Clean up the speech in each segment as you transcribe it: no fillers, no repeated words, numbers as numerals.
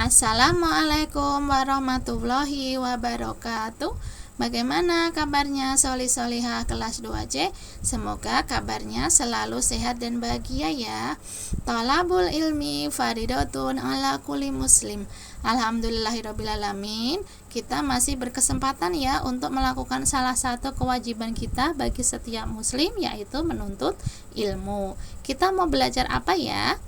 Assalamualaikum warahmatullahi wabarakatuh. Bagaimana kabarnya soli-solihah kelas 2C? Semoga kabarnya selalu sehat dan bahagia ya. Thalabul ilmi faridatun ala kulli muslim. Alhamdulillahirrabbilalamin. Kita masih berkesempatan ya untuk melakukan salah satu kewajiban kita bagi setiap muslim, yaitu menuntut ilmu. Kita mau belajar apa ya?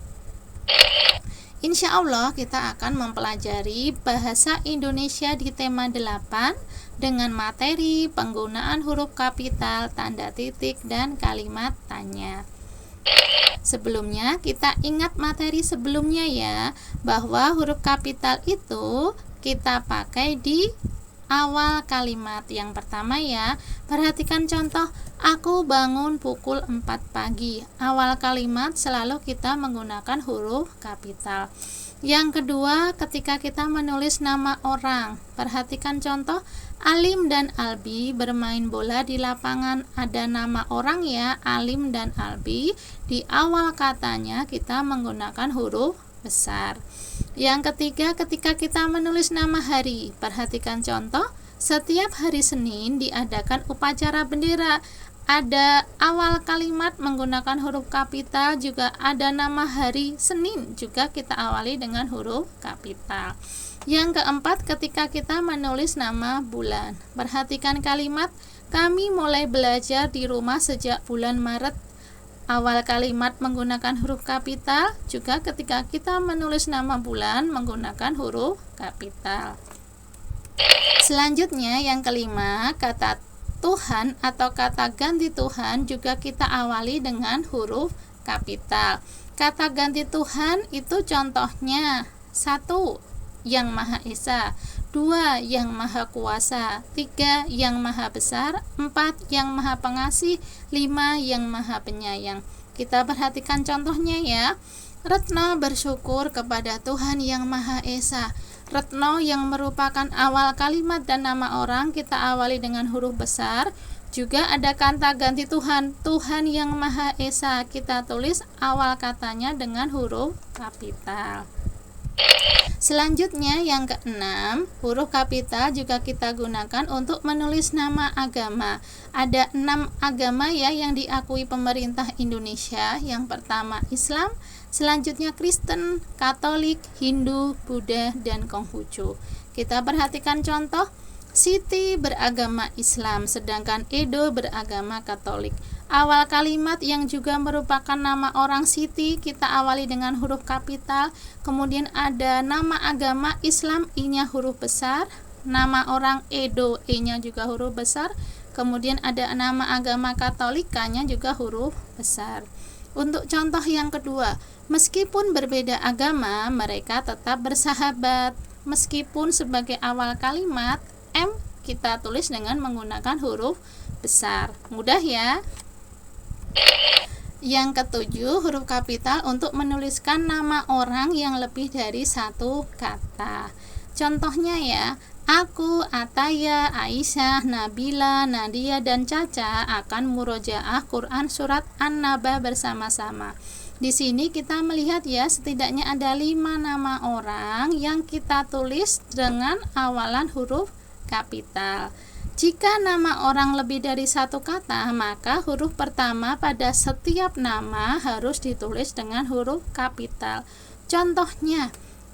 Insya Allah kita akan mempelajari bahasa Indonesia di tema 8 dengan materi penggunaan huruf kapital, tanda titik, dan kalimat tanya. Sebelumnya kita ingat materi sebelumnya ya, bahwa huruf kapital itu kita pakai di awal kalimat. Yang pertama ya, perhatikan contoh, aku bangun pukul 4 pagi. Awal kalimat selalu kita menggunakan huruf kapital. Yang kedua, ketika kita menulis nama orang, perhatikan contoh, Alim dan Albi bermain bola di lapangan. Ada nama orang ya, Alim dan Albi. Di awal katanya kita menggunakan huruf besar. Yang ketiga, ketika kita menulis nama hari, perhatikan contoh, setiap hari Senin diadakan upacara bendera. Ada awal kalimat menggunakan huruf kapital, juga ada nama hari Senin juga kita awali dengan huruf kapital. Yang keempat, ketika kita menulis nama bulan, perhatikan kalimat, kami mulai belajar di rumah sejak bulan Maret. Awal kalimat menggunakan huruf kapital, juga ketika kita menulis nama bulan menggunakan huruf kapital. Selanjutnya yang kelima, kata Tuhan atau kata ganti Tuhan juga kita awali dengan huruf kapital. Kata ganti Tuhan itu contohnya 1. Yang Maha Esa, 2. Yang Maha Kuasa, 3. Yang Maha Besar, 4. Yang Maha Pengasih, 5. Yang Maha Penyayang. Kita perhatikan contohnya ya. Retno bersyukur kepada Tuhan Yang Maha Esa. Retno yang merupakan awal kalimat dan nama orang kita awali dengan huruf besar. Juga ada kata ganti Tuhan, Tuhan Yang Maha Esa, kita tulis awal katanya dengan huruf kapital. Selanjutnya yang keenam, huruf kapital juga kita gunakan untuk menulis nama agama. Ada 6 agama ya yang diakui pemerintah Indonesia. Yang pertama Islam, selanjutnya Kristen, Katolik, Hindu, Buddha, dan Konghucu. Kita perhatikan contoh, Siti beragama Islam, sedangkan Edo beragama Katolik. Awal kalimat yang juga merupakan nama orang Siti kita awali dengan huruf kapital. Kemudian ada nama agama Islam, I-nya huruf besar. Nama orang Edo, E-nya juga huruf besar. Kemudian ada nama agama Katolik, K-nya juga huruf besar. Untuk contoh yang kedua, meskipun berbeda agama, mereka tetap bersahabat. Meskipun sebagai awal kalimat, M kita tulis dengan menggunakan huruf besar. Mudah ya. Yang ketujuh, huruf kapital untuk menuliskan nama orang yang lebih dari satu kata. Contohnya ya, aku, Ataya, Aisyah, Nabila, Nadia, dan Caca akan murojaah Quran surat An-Naba bersama-sama. Di sini kita melihat ya, setidaknya ada 5 nama orang yang kita tulis dengan awalan huruf kapital. Jika nama orang lebih dari satu kata, maka huruf pertama pada setiap nama harus ditulis dengan huruf kapital. Contohnya,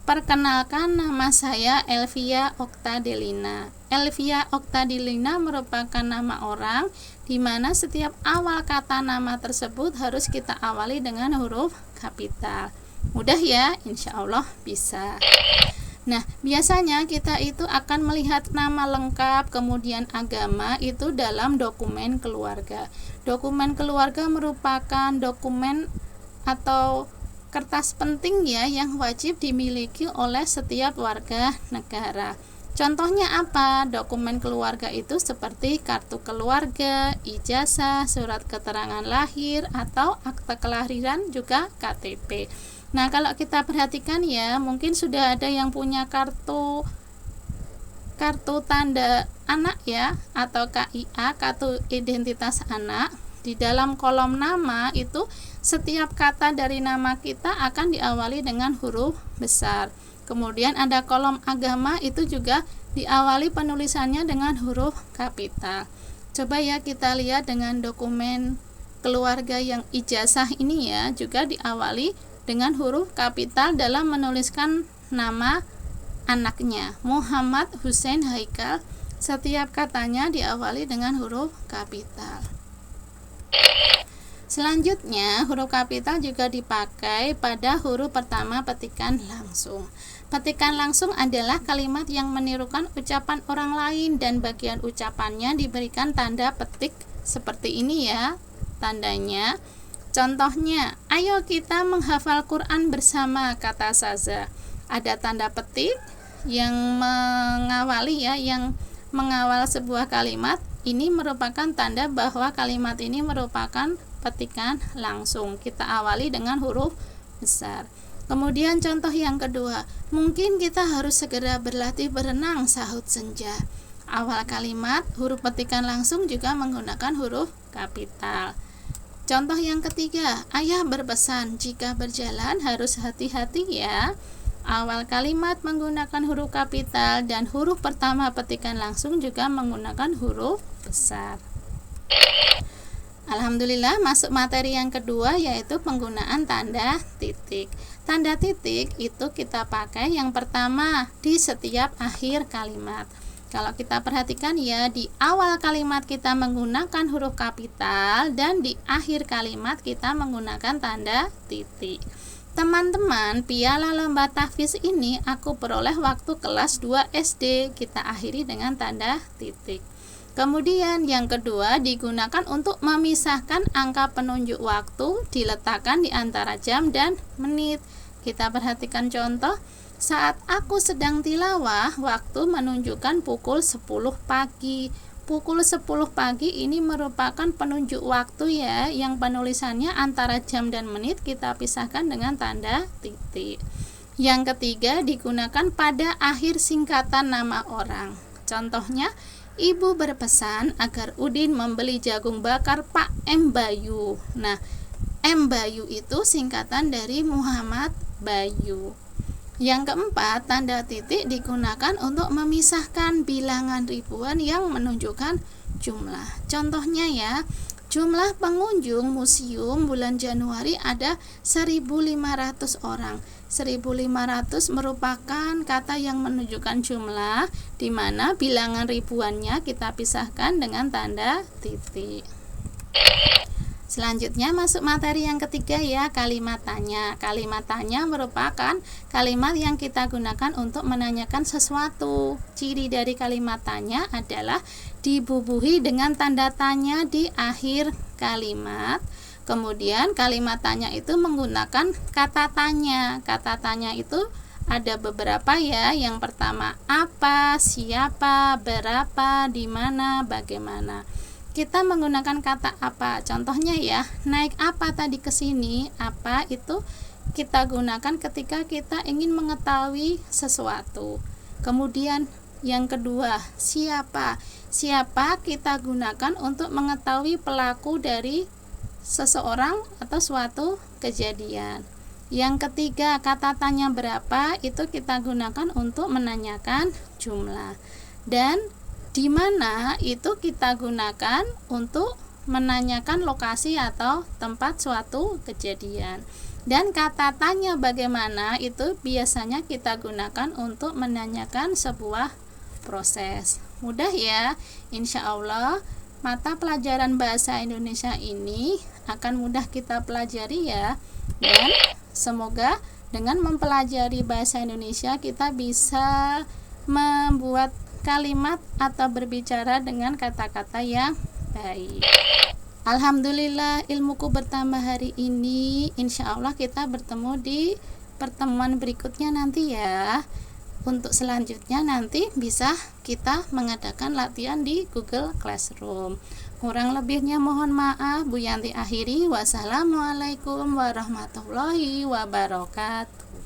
perkenalkan nama saya Elvia Oktadelina. Elvia Oktadelina merupakan nama orang di mana setiap awal kata nama tersebut harus kita awali dengan huruf kapital. Mudah ya, insya Allah bisa. Nah, biasanya kita itu akan melihat nama lengkap, kemudian agama itu dalam dokumen keluarga. Dokumen keluarga merupakan dokumen atau kertas penting ya yang wajib dimiliki oleh setiap warga negara. Contohnya apa? Dokumen keluarga itu seperti kartu keluarga, ijazah, surat keterangan lahir, atau akte kelahiran, juga KTP. Nah, kalau kita perhatikan ya, mungkin sudah ada yang punya kartu tanda anak ya, atau KIA, kartu identitas anak. Di dalam kolom nama itu setiap kata dari nama kita akan diawali dengan huruf besar. Kemudian ada kolom agama, itu juga diawali penulisannya dengan huruf kapital. Coba ya kita lihat dengan dokumen keluarga yang ijazah ini ya, juga diawali dengan huruf kapital dalam menuliskan nama anaknya, Muhammad Hussein Haikal. Setiap katanya diawali dengan huruf kapital. Selanjutnya, huruf kapital juga dipakai pada huruf pertama petikan langsung. Petikan langsung adalah kalimat yang menirukan ucapan orang lain dan bagian ucapannya diberikan tanda petik seperti ini ya, tandanya. Contohnya, ayo kita menghafal Quran bersama, kata Saza. Ada tanda petik yang mengawali ya, yang mengawal sebuah kalimat. Ini merupakan tanda bahwa kalimat ini merupakan petikan langsung. Kita awali dengan huruf besar. Kemudian contoh yang kedua, mungkin kita harus segera berlatih berenang, sahut Senja. Awal kalimat huruf petikan langsung juga menggunakan huruf kapital. Contoh yang ketiga, ayah berpesan jika berjalan harus hati-hati ya. Awal kalimat menggunakan huruf kapital dan huruf pertama petikan langsung juga menggunakan huruf besar. Alhamdulillah, masuk materi yang kedua, yaitu penggunaan tanda titik. Tanda titik itu kita pakai yang pertama di setiap akhir kalimat. Kalau kita perhatikan ya, di awal kalimat kita menggunakan huruf kapital dan di akhir kalimat kita menggunakan tanda titik. Teman-teman, piala lomba tahfiz ini aku peroleh waktu kelas 2 SD. Kita akhiri dengan tanda titik. Kemudian yang kedua digunakan untuk memisahkan angka penunjuk waktu, diletakkan di antara jam dan menit. Kita perhatikan contoh. Saat aku sedang tilawah, waktu menunjukkan pukul 10 pagi. Pukul 10 pagi ini merupakan penunjuk waktu ya, yang penulisannya antara jam dan menit kita pisahkan dengan tanda titik. Yang ketiga digunakan pada akhir singkatan nama orang. Contohnya, ibu berpesan agar Udin membeli jagung bakar Pak M. Bayu. Nah, M. Bayu itu singkatan dari Muhammad Bayu. Yang keempat, tanda titik digunakan untuk memisahkan bilangan ribuan yang menunjukkan jumlah. Contohnya ya, jumlah pengunjung museum bulan Januari ada 1.500 orang. 1.500 merupakan kata yang menunjukkan jumlah, di mana bilangan ribuannya kita pisahkan dengan tanda titik. Selanjutnya masuk materi yang ketiga ya, kalimat tanya. Kalimat tanya merupakan kalimat yang kita gunakan untuk menanyakan sesuatu. Ciri dari kalimat tanya adalah dibubuhi dengan tanda tanya di akhir kalimat. Kemudian kalimat tanya itu menggunakan kata tanya. Kata tanya itu ada beberapa ya. Yang pertama, apa, siapa, berapa, di mana, bagaimana. Kita menggunakan kata apa. Contohnya ya, naik apa tadi ke sini? Apa itu kita gunakan ketika kita ingin mengetahui sesuatu. Kemudian yang kedua, siapa? Siapa kita gunakan untuk mengetahui pelaku dari seseorang atau suatu kejadian. Yang ketiga, kata tanya berapa itu kita gunakan untuk menanyakan jumlah. Dan di mana itu kita gunakan untuk menanyakan lokasi atau tempat suatu kejadian. Dan kata tanya bagaimana itu biasanya kita gunakan untuk menanyakan sebuah proses. Mudah ya, insya Allah mata pelajaran bahasa Indonesia ini akan mudah kita pelajari ya. Dan semoga dengan mempelajari bahasa Indonesia kita bisa membuat kalimat atau berbicara dengan kata-kata yang baik. Alhamdulillah, ilmuku bertambah hari ini. Insya Allah kita bertemu di pertemuan berikutnya nanti ya. Untuk selanjutnya nanti bisa kita mengadakan latihan di Google Classroom. Kurang lebihnya mohon maaf. Bu Yanti akhiri. Wassalamualaikum warahmatullahi wabarakatuh.